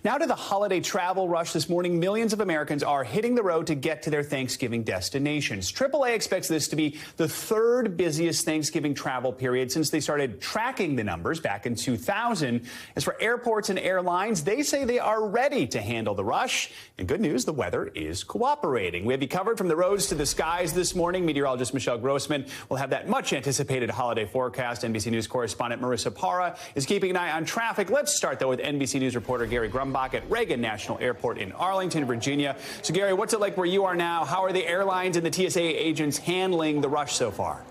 Now to the holiday travel rush this morning. Millions of Americans are hitting the road to get to their Thanksgiving destinations. AAA expects this to be the third busiest Thanksgiving travel period since they started tracking the numbers back in 2000. As for airports and airlines, they say they are ready to handle the rush. And good news, the weather is cooperating. We have you covered from the roads to the skies this morning. Meteorologist Michelle Grossman will have that much anticipated holiday forecast. NBC News correspondent Marissa Parra is keeping an eye on traffic. Let's start, though, with NBC News reporter Gary Grumbach at Reagan National Airport in Arlington, Virginia. So, Gary, what's it like where you are now? How are the airlines and the TSA agents handling the rush so far?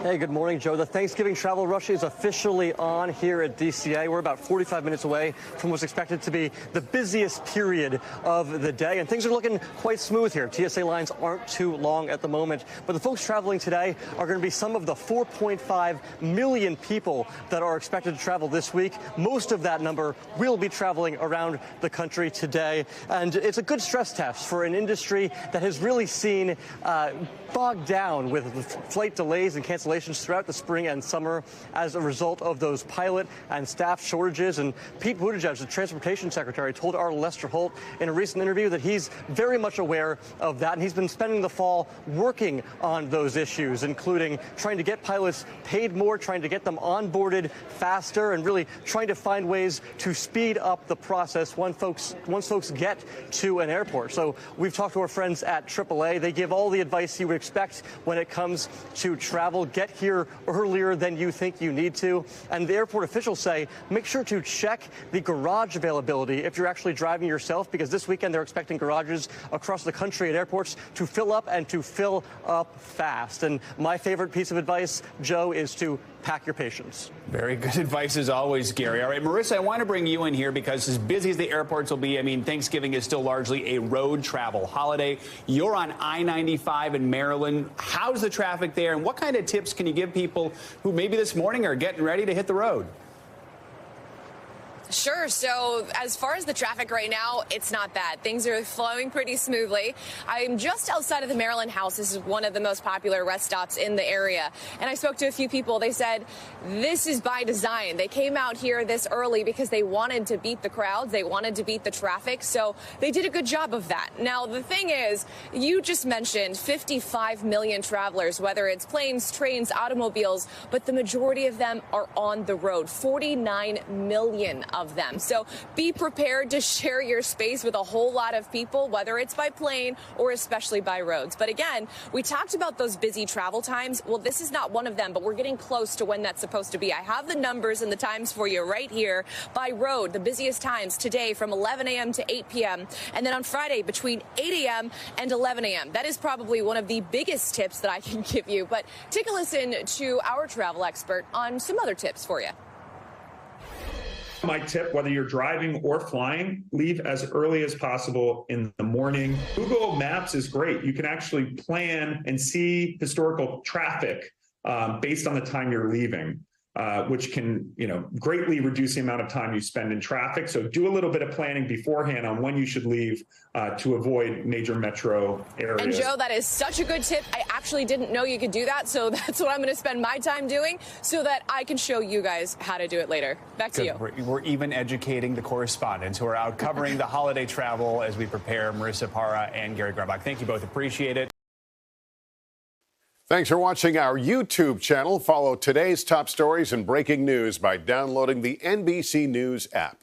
Hey, good morning, Joe. The Thanksgiving travel rush is officially on here at DCA. We're about 45 minutes away from what's expected to be the busiest period of the day, and things are looking quite smooth here. TSA lines aren't too long at the moment, but the folks traveling today are going to be some of the 4.5 million people that are expected to travel this week. Most of that number will be traveling around the country today, and it's a good stress test for an industry that has really seen bogged down with flight delays and cancellations throughout the spring and summer as a result of those pilot and staff shortages. And Pete Buttigieg, the transportation secretary, told our Lester Holt in a recent interview that he's very much aware of that, and he's been spending the fall working on those issues, including trying to get pilots paid more, trying to get them onboarded faster, and really trying to find ways to speed up the process once folks get to an airport. So we've talked to our friends at AAA. They give all the advice you would expect when it comes to travel. Get here earlier than you think you need to. And the airport officials say make sure to check the garage availability if you're actually driving yourself, because this weekend they're expecting garages across the country at airports to fill up and to fill up fast. And my favorite piece of advice, Joe, is to pack your patience. Very good advice as always, Gary. All right, Marissa, I want to bring you in here because as busy as the airports will be, I mean, Thanksgiving is still largely a road travel holiday. You're on I-95 in Maryland. How's the traffic there, and what kind of tips can you give people who maybe this morning are getting ready to hit the road? Sure. So as far as the traffic right now, it's not bad. Things are flowing pretty smoothly. I'm just outside of the Maryland House. This is one of the most popular rest stops in the area. And I spoke to a few people. They said this is by design. They came out here this early because they wanted to beat the crowds. They wanted to beat the traffic. So they did a good job of that. Now, the thing is, you just mentioned 55 million travelers, whether it's planes, trains, automobiles, but the majority of them are on the road, 49 million of them. So be prepared to share your space with a whole lot of people, whether it's by plane or especially by roads. But again, we talked about those busy travel times. Well, this is not one of them, but we're getting close to when that's supposed to be. I have the numbers and the times for you right here. By road, the busiest times today from 11 a.m. to 8 p.m. and then on Friday between 8 a.m. and 11 a.m. That is probably one of the biggest tips that I can give you. But take a listen to our travel expert on some other tips for you. My tip, whether you're driving or flying, leave as early as possible in the morning. Google Maps is great. You can actually plan and see historical traffic based on the time you're leaving, which can, greatly reduce the amount of time you spend in traffic. So do a little bit of planning beforehand on when you should leave to avoid major metro areas. And Joe, that is such a good tip. I actually didn't know you could do that. So that's what I'm going to spend my time doing so that I can show you guys how to do it later. Back to you. We're even educating the correspondents who are out covering the holiday travel as we prepare. Marissa Parra and Gary Grumbach. Thank you both. Appreciate it. Thanks for watching our YouTube channel. Follow today's top stories and breaking news by downloading the NBC News app.